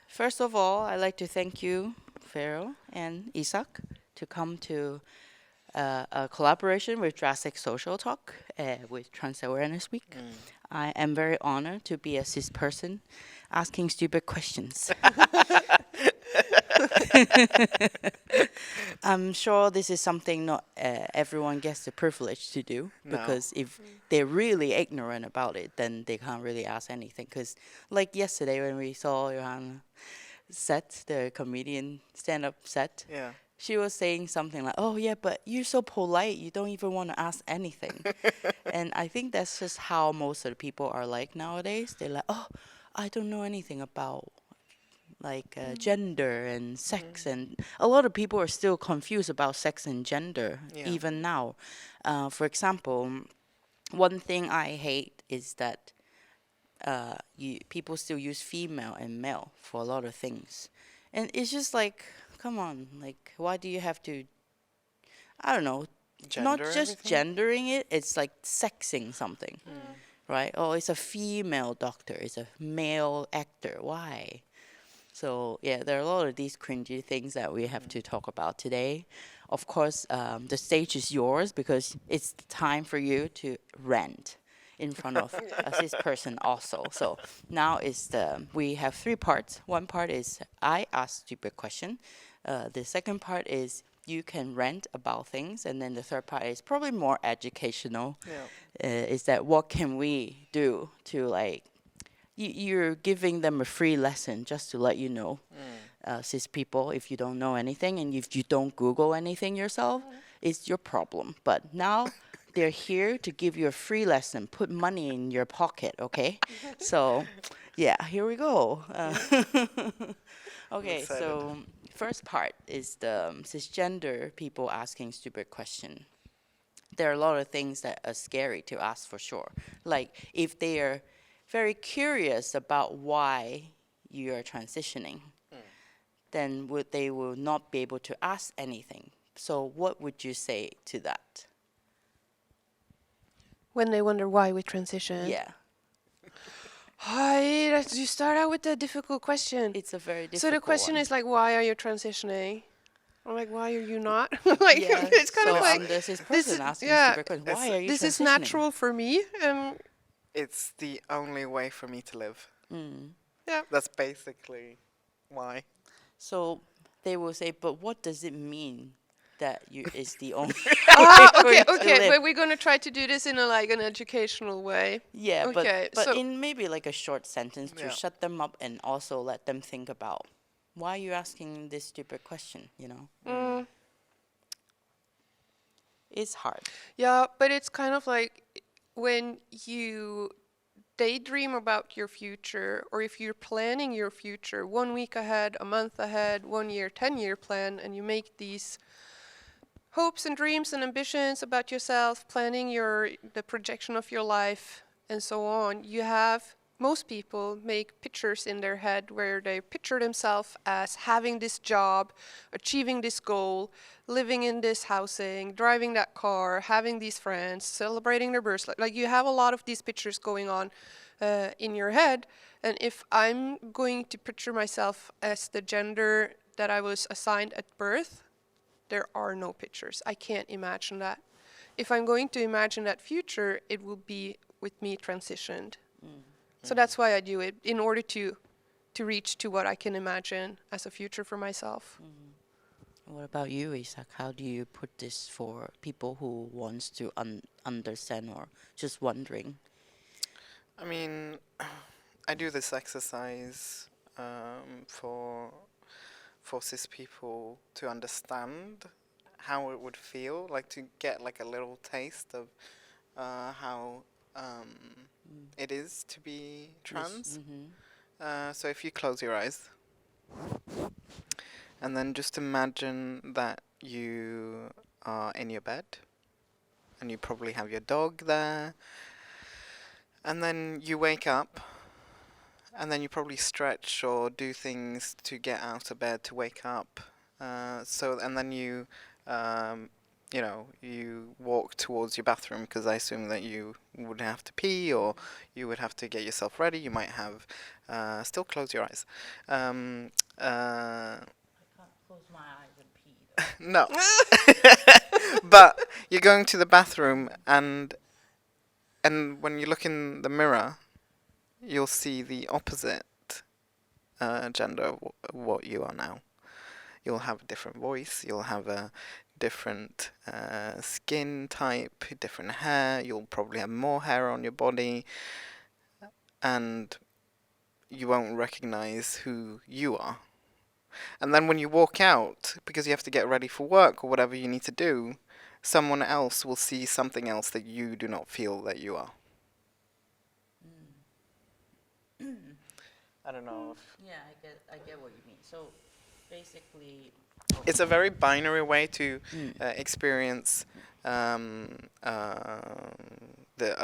First of all, I'd like to thank you, Pharaoh and Isak, to come to a collaboration with Drastic Social Talk with Trans Awareness Week. Mm. I am very honored to be a cis person asking stupid questions. I'm sure this is something not everyone gets the privilege to do No. because if they're really ignorant about it, then they can't really ask anything. Because, like yesterday when we saw Johanna set, the comedian stand up set, Yeah. she was saying something like, "Oh, yeah, but you're so polite, you don't even want to ask anything." And I think that's just how most of the people are like nowadays. They're like, "Oh, I don't know anything about like gender and sex," Mm. and a lot of people are still confused about sex and gender Yeah. even now. For example, one thing I hate is that people still use female and male for a lot of things, and it's just like, come on, like why do you have to? I don't know, not Gender just everything? gendering it, it's like sexing something, Mm. right? Oh, it's a female doctor, it's a male actor. Why? So yeah, there are a lot of these cringy things that we have Mm. to talk about today. Of course, the stage is yours because it's time for you to rant in front of a cis person also. So now is we have three parts. One part is I ask stupid question. The second part is you can rant about things, and then the third part is probably more educational. Yeah. Is that what can we do to like you're giving them a free lesson just to let you know, Mm. cis people, if you don't know anything and if you don't Google anything yourself, it's your problem. But now they're here to give you a free lesson, put money in your pocket, okay? So, yeah, here we go. Yeah. I'm Okay, excited. so first part is the cisgender people asking stupid question. There are a lot of things that are scary to ask for sure. Like if they are very curious about why you are transitioning, Mm. then they will not be able to ask anything. So what would you say to that? When they wonder why we transition. Yeah, Hi, you start out with a difficult question. it's a very So the difficult question one. is like, why are you transitioning? Or like, why are you not? Like, Yeah, it's kind of so It's like I'm this this. person asking Yeah, stupid questions. it's Why are you this is transitioning? natural for me. it's the only way for me to live. Mm. Yeah. That's basically why. So they will say, but what does it mean that you is the only way Ah, for okay, you to okay. live? But we're gonna try to do this in a like an educational way. Yeah, Okay, but so in maybe like a short sentence to Yeah. shut them up and also let them think about why are you asking this stupid question, you know? Mm. mm, It's hard. yeah, but it's kind of like when you daydream about your future, or if you're planning your future 1 week ahead, a month ahead, 1 year, 10-year plan, and you make these hopes and dreams and ambitions about yourself, planning the projection of your life, and so on. You have most people make pictures in their head where they picture themselves as having this job, achieving this goal, living in this housing, driving that car, having these friends, celebrating their birthday. Like you have a lot of these pictures going on in your head. And if I'm going to picture myself as the gender that I was assigned at birth, there are no pictures. I can't imagine that. If I'm going to imagine that future, it will be with me transitioned. Mm. So that's why I do it, in order to reach to what I can imagine as a future for myself. Mm. What about you, Isak? How do you put this for people who wants to understand or just wondering? I mean, I do this exercise for cis people to understand how it would feel, like to get like a little taste of how Mm. it is to be Yes. trans. Mm-hmm. So if you close your eyes and then just imagine that you are in your bed and you probably have your dog there, and then you wake up and then you probably stretch or do things to get out of bed to wake up. And then you um, you know, you walk towards your bathroom because I assume that you would have to pee or you would have to get yourself ready. You might have, still close your eyes. Can't close my eyes and pee though. No. But you're going to the bathroom and when you look in the mirror, you'll see the opposite gender of what you are now. You'll have a different voice, you'll have a different skin type, different hair, you'll probably have more hair on your body, and you won't recognize who you are. And then when you walk out, because you have to get ready for work or whatever you need to do, someone else will see something else that you do not feel that you are. I don't know if Yeah, I get what you mean. So basically, it's a very binary way to experience a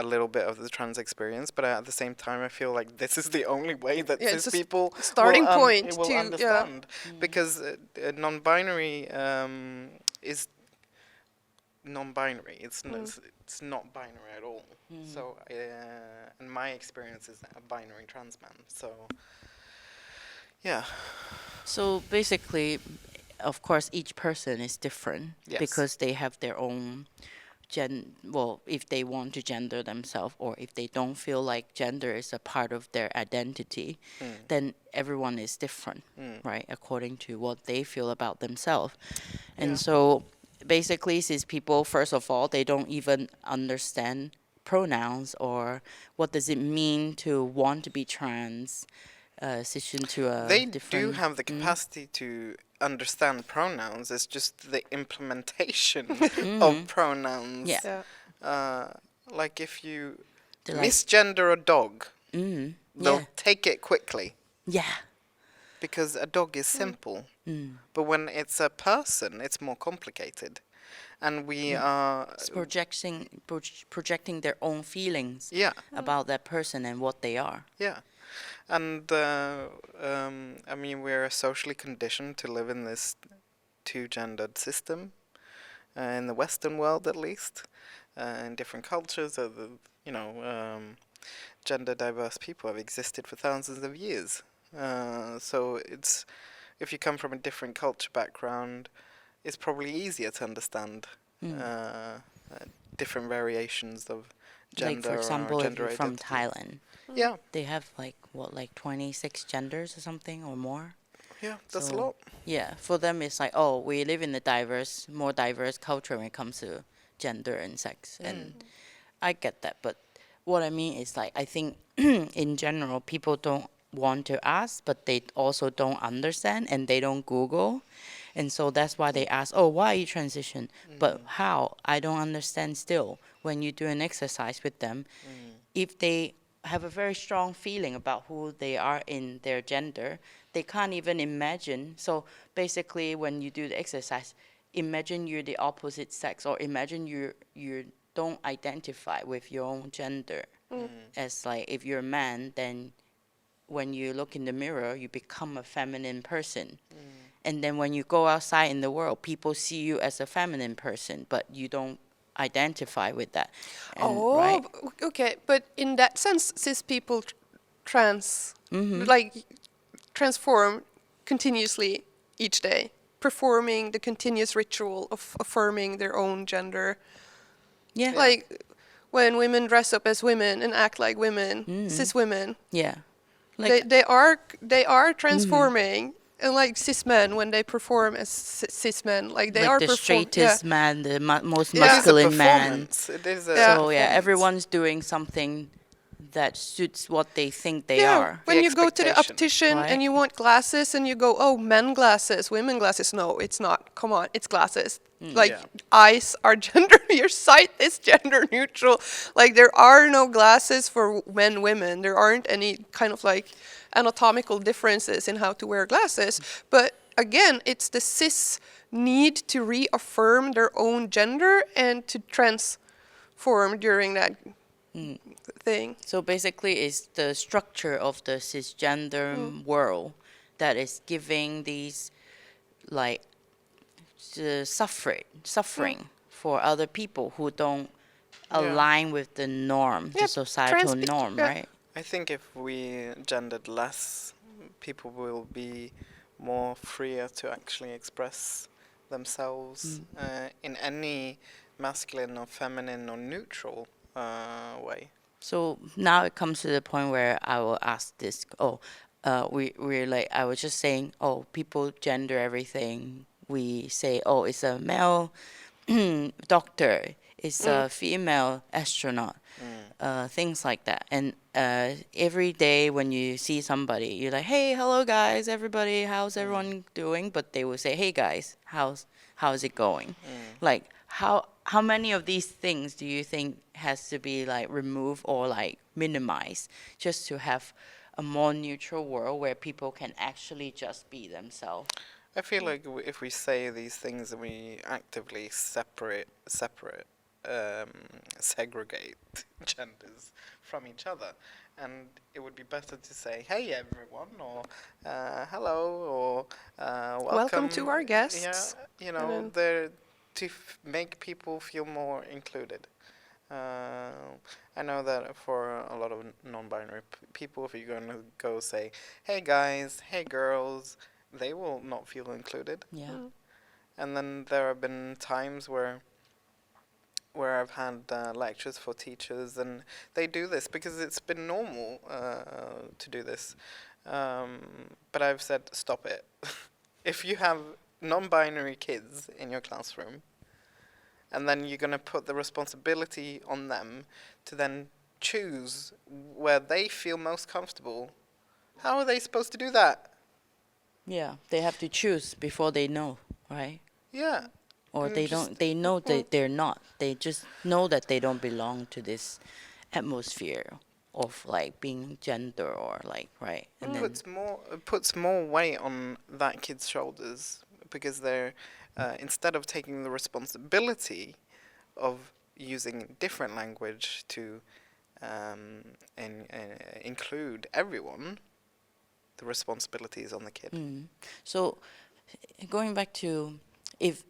little bit of the trans experience, but at the same time, I feel like this is the only way that Yeah, cis it's a people starting point will to understand, because non-binary is non-binary. It's not binary at all. So, and my experience is a binary trans man. So, yeah. So basically, of course, each person is different Yes. because they have their own well, if they want to gender themselves or if they don't feel like gender is a part of their identity, then everyone is different, right? According to what they feel about themselves. And Yeah. so basically, cis people, first of all, they don't even understand pronouns or what does it mean to want to be trans, cis to a They different. do have the capacity to understand pronouns. It's just the implementation of pronouns. Yeah. yeah. Like if you They're like, misgender a dog, yeah, they'll take it quickly yeah. because a dog is simple. But when it's a person, it's more complicated. And we are... It's projecting their own feelings Yeah, about that person and what they are. yeah. And, I mean, we're socially conditioned to live in this two-gendered system, in the Western world at least. In different cultures, you know, gender diverse people have existed for thousands of years. So it's, if you come from a different culture background, it's probably easier to understand different variations of gender, Like, for or example, if gender you're from identity. Thailand, Yeah, they have like, what, like 26 genders or something or more? yeah, that's a So, lot. Yeah, for them it's like, oh, we live in a more diverse culture when it comes to gender and sex. And I get that, but what I mean is like, I think in general, people don't want to ask, but they also don't understand and they don't Google. And so that's why they ask, oh, why you transition? But how? I don't understand still. When you do an exercise with them, if they have a very strong feeling about who they are in their gender, they can't even imagine. So basically, when you do the exercise, imagine you're the opposite sex, or imagine you don't identify with your own gender. As like, if you're a man, then when you look in the mirror, you become a feminine person. And then when you go outside in the world, people see you as a feminine person, but you don't identify with that. And, Oh, right? okay. But in that sense, cis people like transform continuously each day, performing the continuous ritual of affirming their own gender. Yeah. Like when women dress up as women and act like women, cis women, Yeah. Like, they are transforming. And like cis men, when they perform as cis men, like they like are the performing. straightest man, the most Yeah. It is a masculine man. performance. It is a Yeah. So yeah, performance. everyone's doing something that suits what they think they Yeah, are. when The you go to the expectation. optician Right. and you want glasses and you go, oh, men glasses, women glasses. No, it's not. Come on, it's glasses. Like Yeah. eyes are gender, your sight is gender neutral. Like there are no glasses for men, women. There aren't any kind of like anatomical differences in how to wear glasses. But again, it's the cis need to reaffirm their own gender and to transform during that thing. So basically, it's the structure of the cisgender world that is giving these like suffering for other people who don't Yeah. align with the norm, the Yeah, societal trans pe- norm, yeah. right? I think if we gendered less, people will be more freer to actually express themselves in any masculine or feminine or neutral way. So now it comes to the point where I will ask this. Oh, we're like, I was just saying, oh, people gender everything. We say, oh, it's a male doctor, it's a female astronaut, things like that. And every day when you see somebody, you're like, hey, hello guys, everybody, how's everyone doing? But they will say, hey guys, how's it going? Like how many of these things do you think has to be like removed or like minimized just to have a more neutral world where people can actually just be themselves? I feel like if we say these things, we actively um, segregate genders from each other, and it would be better to say, "Hey, everyone," or "Hello," or Welcome "Welcome." to our Yeah, guests. you And know, then, they're to make people feel more included. Uh, I know that for a lot of non-binary people, if you're going to go say, "Hey guys," "Hey girls," they will not feel included. Yeah. And then there have been times where I've had lectures for teachers, and they do this because it's been normal to do this. But I've said, stop it. If you have non-binary kids in your classroom, and then you're going to put the responsibility on them to then choose where they feel most comfortable, how are they supposed to do that? Yeah, they have to choose before they know, right? Yeah. Or And they just don't, they know that they're not. They just know that they don't belong to this atmosphere of like being gender or like, right? And then, puts more weight on that kid's shoulders because they're instead of taking the responsibility of using different language to include everyone, the responsibility is on the kid. so going back to if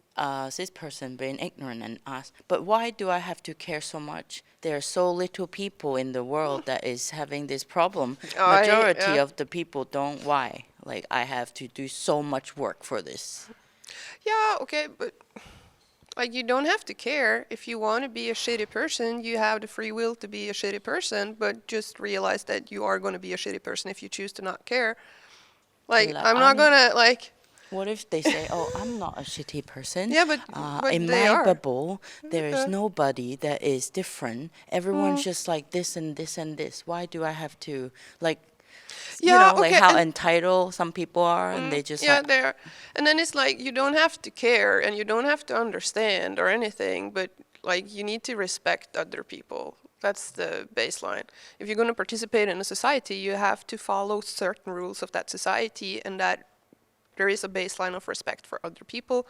this person being ignorant and ask, but why do I have to care so much? There are so little people in the world that is having this problem. Majority yeah. of the people don't. Why? Like I have to do so much work for this. Yeah, okay, but like you don't have to care. If you want to be a shitty person, you have the free will to be a shitty person, but just realize that you are going to be a shitty person if you choose to not care. Like Like I'm not gonna like what if they say, "Oh, I'm not a shitty person. yeah, but In they my are. bubble, there is Yeah. nobody that is different. Everyone's just like this and this and this. Why do I have to like, Yeah, like okay, how and entitled some people are, and they just yeah, like, there. And then it's like you don't have to care and you don't have to understand or anything, but like you need to respect other people. That's the baseline. If you're going to participate in a society, you have to follow certain rules of that society, and that there is a baseline of respect for other people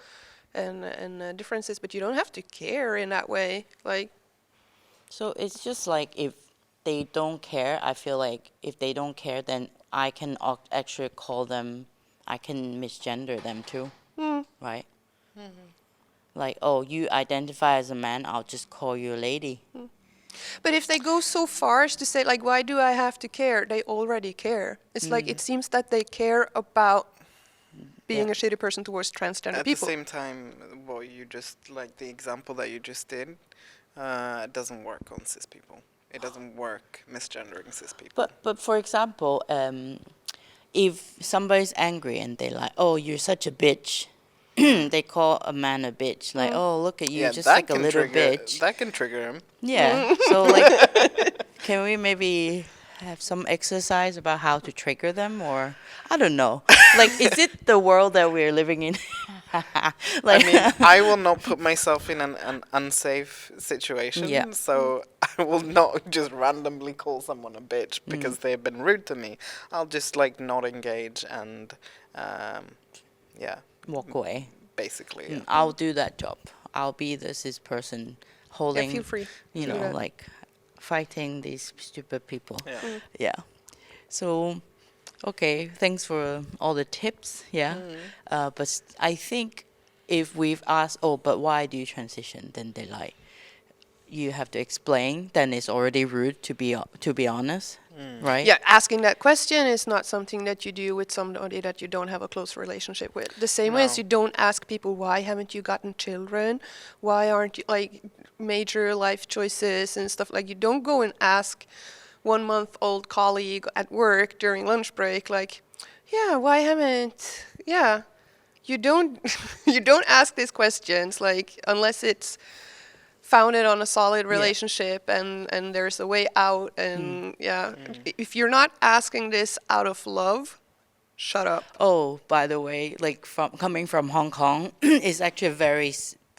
and differences, but you don't have to care in that way. Like, so it's just like if they don't care, I feel like if they don't care, then I can actually call them, I can misgender them too, right? Like, oh, you identify as a man, I'll just call you a lady. but if they go so far as to say, like, why do I have to care? They already care. It's like it seems that they care about being Yeah. a shitty person towards transgender At the people. same time, what you just like the example that you just did doesn't work on cis people. It doesn't work misgendering cis people. But for example, if somebody's angry and they like, oh, you're such a bitch, they call a man a bitch. Like, oh, look at you, Yeah, just that like a can little trigger bitch. that can trigger him. Yeah. So like, can we maybe have some exercise about how to trigger them, or I don't know. Like, is it the world that we're living in? I Like, mean, I will not put myself in an unsafe situation, Yeah. so I will not just randomly call someone a bitch because they've been rude to me. I'll just like not engage and, yeah, walk away. basically. Yeah. I'll do that job. I'll be the cis person Yeah, holding, feel free to do that. like fighting these stupid people. Yeah. Yeah. So, okay, thanks for all the tips. Yeah. But I think if we've asked, oh, but why do you transition? Then they like, you have to explain. Then it's already rude to be honest, right? Yeah, asking that question is not something that you do with somebody that you don't have a close relationship with. The same way as No. you don't ask people, why haven't you gotten children? Why aren't you, like, major life choices and stuff. Like, you don't go and ask 1-month-old colleague at work during lunch break, like, yeah, why haven't, yeah. You don't, you don't ask these questions, like, unless it's founded on a solid Yeah. relationship and there's a way out and yeah. If you're not asking this out of love, shut up. Oh, by the way, like from coming from Hong Kong, it's actually a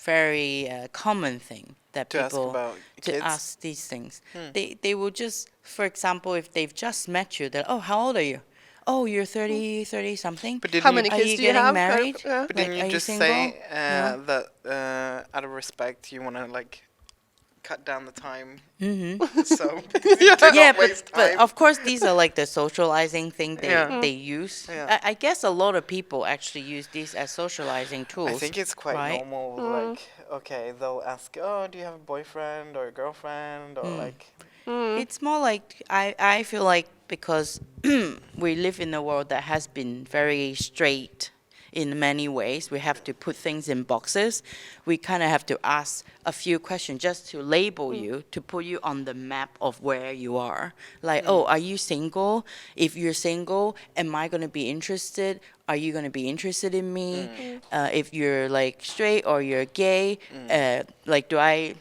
very common thing that To ask people about to kids? ask these things. They will just, for example, if they've just met you, they're, oh, how old are you? Oh, you're 30 something. But How didn't you, many Are kids you do you getting have? married? Yeah. but Like, didn't are you you just single? say No. that out of respect you want to like cut down the time? Mm-hmm. So do Yeah, not waste but time. of course these are like the socializing thing Yeah. they use. Yeah. I guess a lot of people actually use these as socializing tools. I think it's quite right? normal. Like, okay, they'll ask, "Oh, do you have a boyfriend or a girlfriend?" Or like, It's more like I feel like because we live in a world that has been very straight in many ways, we have to put things in boxes. We kind of have to ask a few questions just to label you, to put you on the map of where you are. Like, oh, are you single? If you're single, am I going to be interested? Are you going to be interested in me? If you're like straight or you're gay, like do I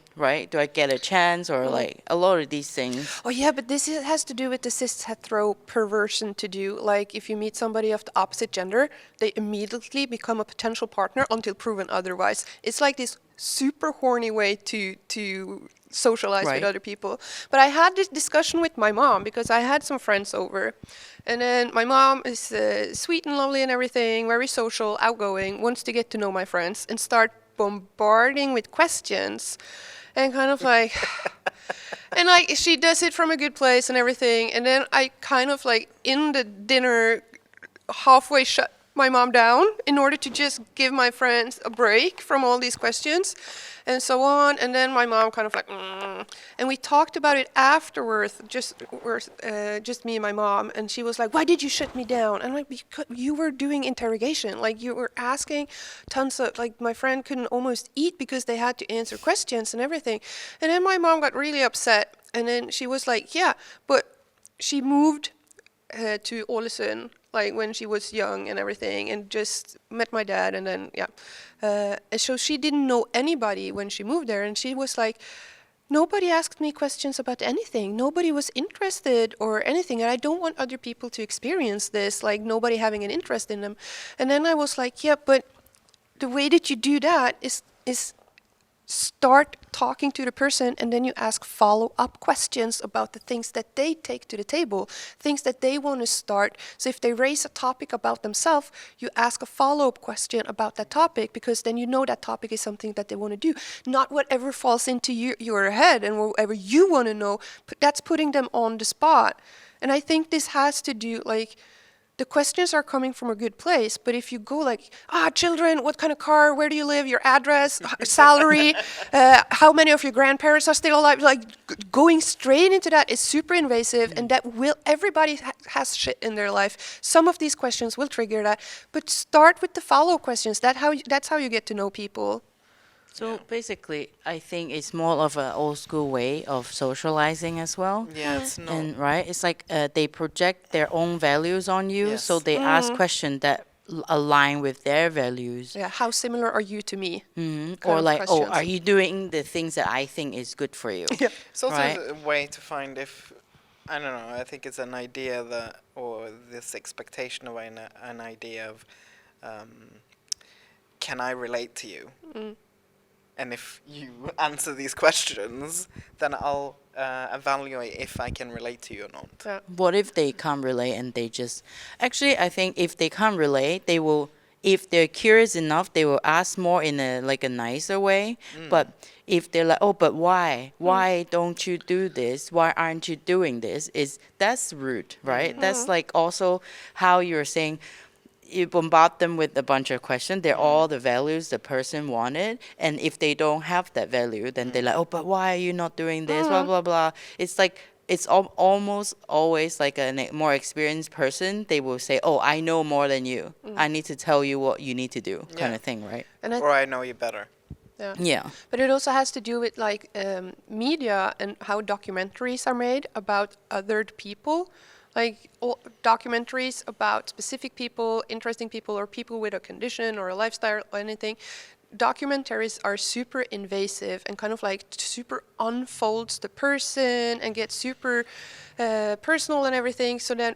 get a chance or like a lot of these things? Oh yeah, but this has to do with the cis hetero perversion to do. Like, if you meet somebody of the opposite gender, they immediately become a potential partner until proven otherwise. It's like this super horny way to socialize with Right. other people. But I had this discussion with my mom because I had some friends over, and then my mom is sweet and lovely and everything, very social, outgoing, wants to get to know my friends and start bombarding with questions, and kind of like. And like, she does it from a good place and everything, and then I kind of like in the dinner halfway shut my mom down in order to just give my friends a break from all these questions and so on. And then my mom kind of like, and we talked about it afterwards, just me and my mom, and she was like, why did you shut me down? And I'm like, because you were doing interrogation, like you were asking tons of, like, my friend couldn't almost eat because they had to answer questions and everything. And then my mom got really upset, and then she was like, yeah, but she moved to Ålesund, like when she was young and everything, and just met my dad, and then and so she didn't know anybody when she moved there, and she was like, nobody asked me questions about anything, nobody was interested or anything, and I don't want other people to experience this, like nobody having an interest in them. And then I was like, yeah, but the way that you do that is start talking to the person, and then you ask follow-up questions about the things that they take to the table, things that they want to start. So if they raise a topic about themselves, you ask a follow-up question about that topic, because then you know that topic is something that they want to do, not whatever falls into your head and whatever you want to know. That's putting them on the spot. And I think this has to do, like, the questions are coming from a good place, but if you go like, children, what kind of car, where do you live, your address, salary, how many of your grandparents are still alive, like going straight into that is super invasive, and that will, everybody has shit in their life. Some of these questions will trigger that, but start with the follow-up questions. That's how you get to know people. So basically, I think it's more of an old school way of socializing as well. yeah, it's not. And right, it's like they project their own values on you, so Yes. they ask questions that align with their values. Yeah, how similar are you to me? Or kind of like, oh, questions. are you doing the things that I think is good for you? Yeah. It's also Right. a way to find if, I don't know, I think it's an idea that, or this expectation of an idea of, can I relate to you? And if you answer these questions, then I'll evaluate if I can relate to you or not. Yeah. What if they can't relate and they just, actually, I think if they can't relate, they will, if they're curious enough, they will ask more in a like a nicer way. But if they're like, oh, but why? Why don't you do this? Why aren't you doing this? That's rude, right? That's like also how you're saying, you bombard them with a bunch of questions. They're all the values the person wanted, and if they don't have that value, then they're like, oh, but why are you not doing this? Blah blah blah. It's like it's almost always like a more experienced person. They will say, oh, I know more than you. I need to tell you what you need to do, kind Yeah. of thing, right? And Or I know you better. yeah. Yeah. But it also has to do with like media and how documentaries are made about other people, like documentaries about specific people, interesting people, or people with a condition or a lifestyle or anything. Documentaries are super invasive and kind of like super unfolds the person and gets super personal and everything. So then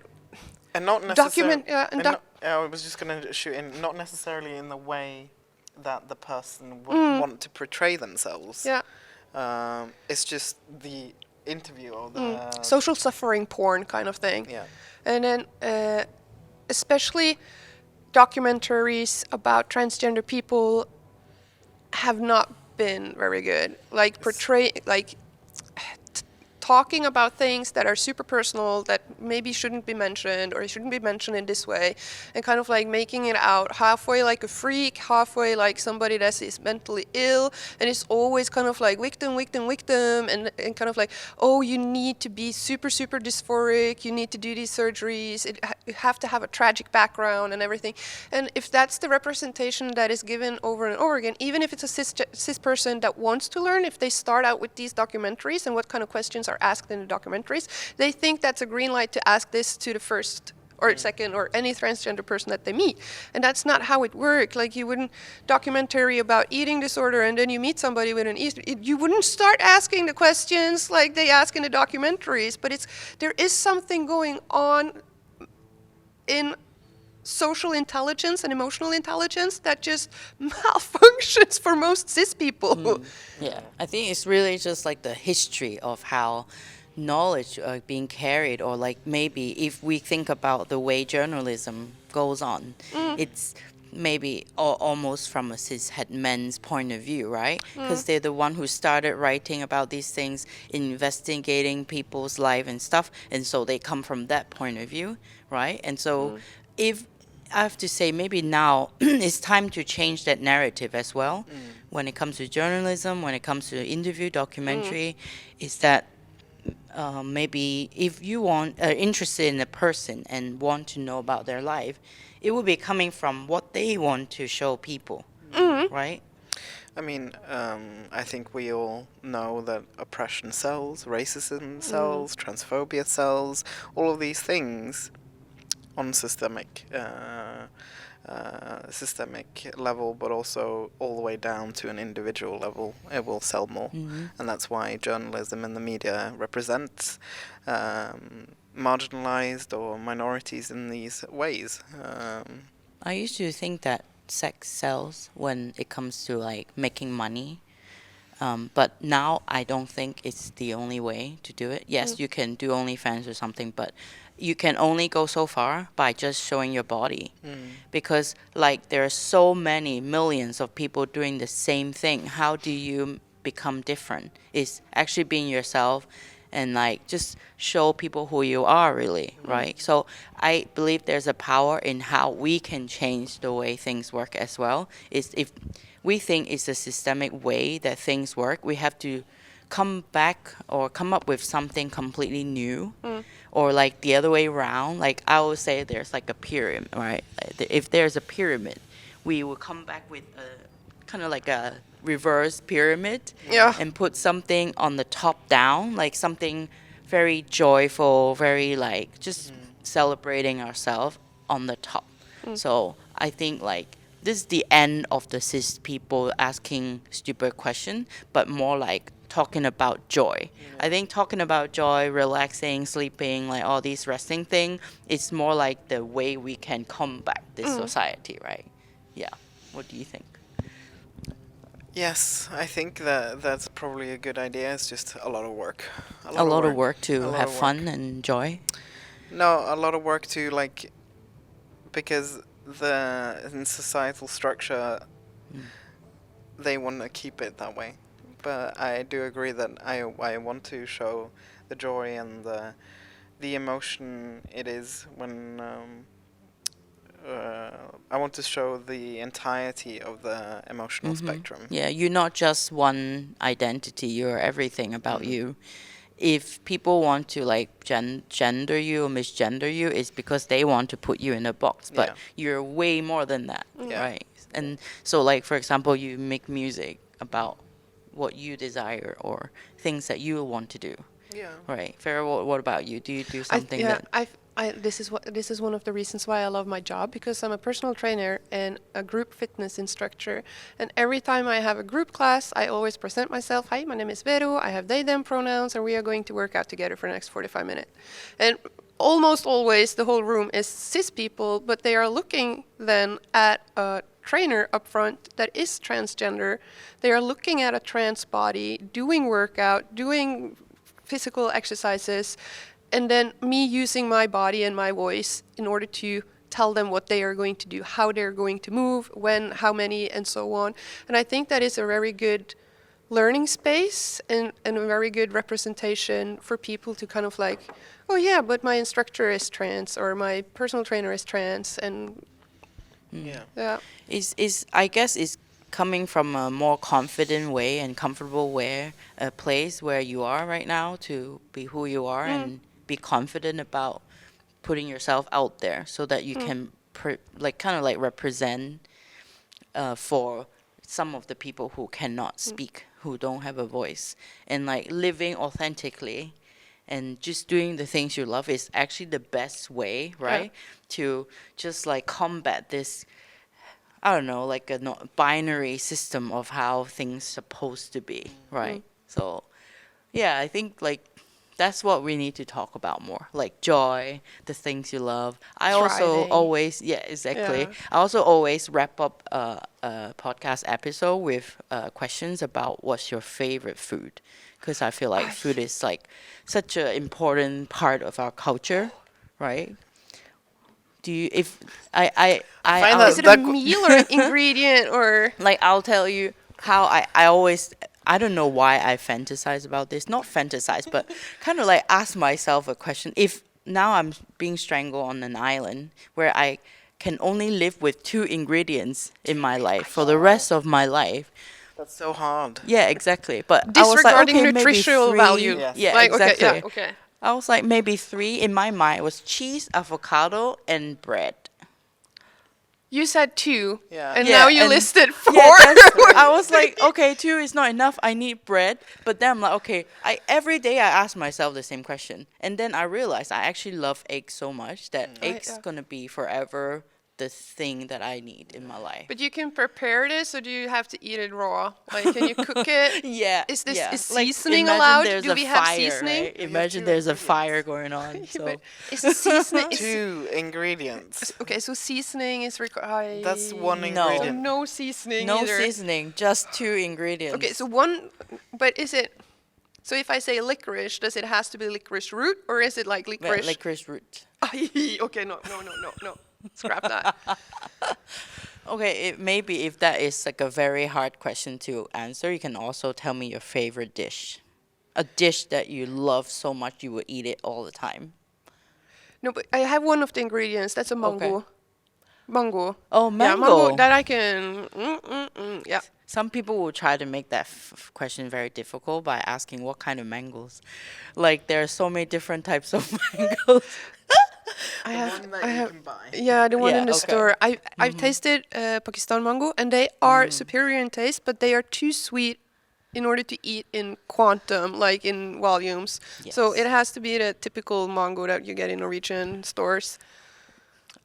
And not necessarily. and I was just going to shoot in, not necessarily in the way that the person would want to portray themselves. yeah, It's just the interview or the. social suffering porn kind of thing. Yeah. And then especially documentaries about transgender people have not been very good. Like talking about things that are super personal that maybe shouldn't be mentioned or shouldn't be mentioned in this way, and kind of like making it out halfway like a freak, halfway like somebody that is mentally ill, and it's always kind of like victim, and kind of like, oh, you need to be super dysphoric, you need to do these surgeries, you have to have a tragic background and everything. And if that's the representation that is given over and over again, even if it's a cis person that wants to learn, if they start out with these documentaries and what kind of questions are asked in the documentaries, they think that's a green light to ask this to the first or second or any transgender person that they meet. And that's not how it works. Like, you wouldn't documentary about eating disorder and then you meet somebody with an you wouldn't start asking the questions like they ask in the documentaries. But there is something going on in social intelligence and emotional intelligence that just malfunctions for most cis people. Yeah, I think it's really just like the history of how knowledge being carried, or like maybe if we think about the way journalism goes on, it's maybe almost from a cishet men's point of view, right? Because they're the one who started writing about these things, investigating people's life and stuff, and so they come from that point of view, right? And so if I have to say, maybe now it's time to change that narrative as well. When it comes to journalism, when it comes to interview, documentary, is that maybe if you are interested in a person and want to know about their life, it will be coming from what they want to show people, right? I mean, I think we all know that oppression sells, racism sells, transphobia sells, all of these things on systemic level, but also all the way down to an individual level, it will sell more. And that's why journalism and the media represents marginalized or minorities in these ways. I used to think that sex sells when it comes to like making money. But now I don't think it's the only way to do it. Yes, you can do OnlyFans or something, but you can only go so far by just showing your body. Because like there are so many millions of people doing the same thing. How do you become different? It's actually being yourself and like just show people who you are really, right? So I believe there's a power in how we can change the way things work as well. Is if we think it's a systemic way that things work, we have to come back or come up with something completely new, or like the other way around. Like I would say there's like a pyramid, right? If there's a pyramid, we will come back with a kind of like a reverse pyramid, Yeah. and put something on the top down, like something very joyful, very like just celebrating ourselves on the top. So I think like this is the end of the cis people asking stupid question, but more like talking about joy. I think talking about joy, relaxing, sleeping, like all these resting thing, it's more like the way we can combat this society, right? Yeah. What do you think? Yes, I think that that's probably a good idea. It's just a lot of work. A lot of work A to lot have of fun and joy. No, a lot of work to like, because in societal structure, they want to keep it that way. But I do agree that I want to show the joy and the emotion it is when want to show the entirety of the emotional spectrum. Yeah, you're not just one identity, you're everything about you. If people want to like gender you or misgender you, it's because they want to put you in a box, but Yeah. you're way more than that, Yeah. right? And so, like, for example, you make music about what you desire or things that you want to do, Yeah. right? Farah, what about you? Do you do something yeah, that this is one of the reasons why I love my job, because I'm a personal trainer and a group fitness instructor. And every time I have a group class, I always present myself. Hi, my name is Veru. I have they them pronouns, and we are going to work out together for the next 45 minutes. And almost always the whole room is cis people, but they are looking then at a trainer up front that is transgender. They are looking at a trans body, doing workout, doing physical exercises, and then me using my body and my voice in order to tell them what they are going to do, how they're going to move, when, how many, and so on. And I think that is a very good learning space and a very good representation for people to kind of like, oh yeah, but my instructor is trans or my personal trainer is trans, and Yeah. yeah. is I guess is coming from a more confident way and comfortable way, a place where you are right now to be who you are and be confident about putting yourself out there so that you can like kind of like represent for some of the people who cannot speak, who don't have a voice, and like living authentically and just doing the things you love is actually the best way, right? To just like combat this, I don't know, like a binary system of how things supposed to be, right? So, yeah, I think like that's what we need to talk about more, like joy, the things you love. I also Thriving. always, yeah, exactly. Yeah. I also always wrap up a podcast episode with questions about what's your favorite food, because I feel like food is like such an important part of our culture, right? Do you if find I'll- Is it a meal or an ingredient or? like I'll tell you how I always, I don't know why I fantasize about this. Not fantasize, but kind of like ask myself a question. If now I'm being strangled on an island where I can only live with two ingredients in my life for the rest of my life. That's so hard. Yeah, exactly. But I was like, Disregarding okay, maybe nutritional three. value. Yes. Yeah, Like, exactly. okay, yeah, okay. I was like, maybe three. In my mind, it was cheese, avocado, and bread. You said two, Yeah. and Yeah, now you and- listed four. Yeah, that's, I was like, okay, two is not enough. I need bread. But then I'm like, okay, every day I ask myself the same question, and then I realized I actually love eggs so much that eggs yeah. gonna be forever the thing that I need in my life. But you can prepare this, or do you have to eat it raw? Like, can you cook it? Yeah. Is this yeah. is Like, seasoning imagine allowed? there's Do a we have fire, seasoning? right? Imagine two there's a ingredients. fire going on. Yeah, So but is seasoning? Two ingredients. Okay, so seasoning is required. That's one No. ingredient. So no seasoning no either. seasoning, just two ingredients. Okay, so one, but is it? So if I say licorice, does it has to be licorice root, or is it like Yeah, licorice? licorice root. Okay, no. Scrap that. Okay, maybe if that is like a very hard question to answer, you can also tell me your favorite dish. A dish that you love so much you would eat it all the time. No, but I have one of the ingredients. That's a mango. Okay. Mango. Oh, Yeah, mango. mango that I can. Yeah. Some people will try to make that question very difficult by asking what kind of mangoes. Like there are so many different types of mangoes. I have. One that I you have. can buy. Yeah, the one Yeah, in the okay. store. I've tasted Pakistan mango, and they are superior in taste, but they are too sweet in order to eat in quantum, like in volumes. So Yes. it has to be the typical mango that you get in Norwegian stores.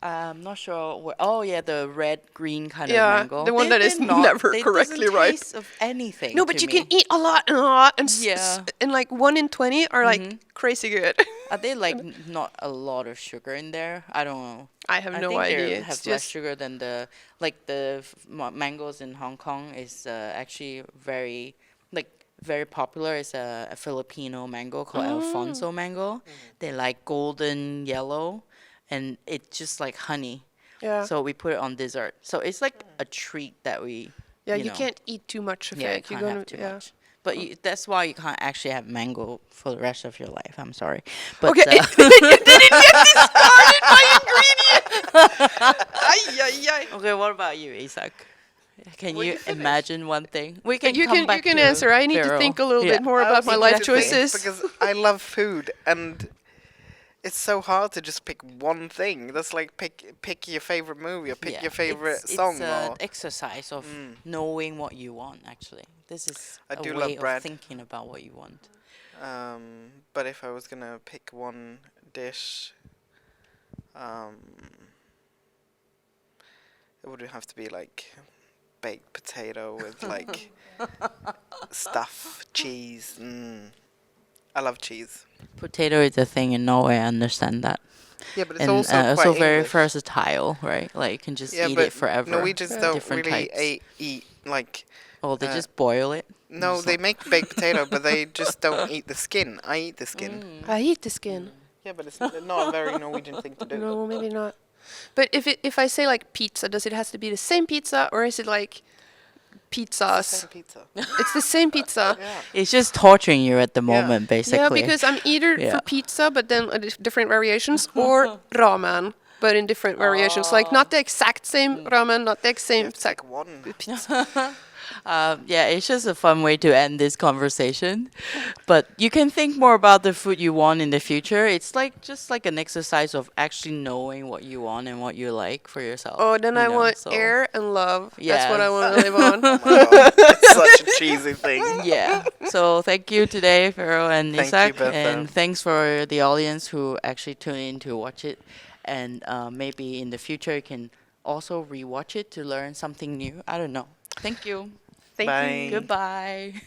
I'm not sure. Oh yeah, the red green kind Yeah, of mango. the one that is they're not- never they correctly doesn't ripe. taste of anything. No, but to you me. can eat a lot and a lot, and Yeah. and like 1 in 20 are like crazy good. Are they like not a lot of sugar in there? I don't know. I have I no think they idea. have It's less just sugar than the mangoes in Hong Kong is actually very popular. It's a Filipino mango called Alfonso mango. They're like golden yellow, and it's just like honey. yeah. So we put it on dessert. So it's like a treat that we. Yeah, you you know, can't eat too much of Yeah, you it. You're can't gonna have too yeah. much. But that's why you can't actually have mango for the rest of your life. I'm sorry. But, Okay, you didn't get me started by ingredients. Ay, ay, ay. okay, what about you, Isak? Can Well, you you finished. imagine one thing? We can You come can back you can to answer. I need to Vero. think a little Yeah. bit more I about also my need life to think choices. because I love food, and it's so hard to just pick one thing. That's like pick your favorite movie or pick Yeah, your favorite it's song. an Or exercise of Mm. knowing what you want. Actually, this is I a do way love bread. of thinking about what you want. But if I was gonna pick one dish, um, it would have to be like baked potato with like stuff, cheese. I love cheese. Potato is a thing in Norway. I understand that, Yeah, but it's and also quite also very English. versatile, right? Like you can just Yeah, eat but it forever. Norwegians Yeah. don't Different really types. eat like. Oh, they uh, just boil it. No, Just they like- make baked potato, but they just don't eat the skin. I eat the skin. I eat the skin. Yeah, but it's not a very Norwegian thing to do. No, maybe not. But if I say like pizza, does it has to be the same pizza or is it like It's the pizzas? same pizza. It's the same pizza. Yeah. It's just torturing you at the Yeah. moment, basically. Yeah, because I'm either Yeah. for pizza, but then different variations, or ramen, but in different variations. Like not the exact same ramen, not the You same have to exact pick one. pizza. Yeah, it's just a fun way to end this conversation. But you can think more about the food you want in the future. It's like just like an exercise of actually knowing what you want and what you like for yourself. Oh, then you I know, want so- air and love. That's what I Yes. want to live on. Oh my god, it's such a cheesy thing. Yeah. So thank you today, Vero and Thank you, Isak, Bertha. and thanks for the audience who actually tune in to watch it. And maybe in the future you can also rewatch it to learn something new. I don't know. Thank you. Thank Bye. you. Goodbye.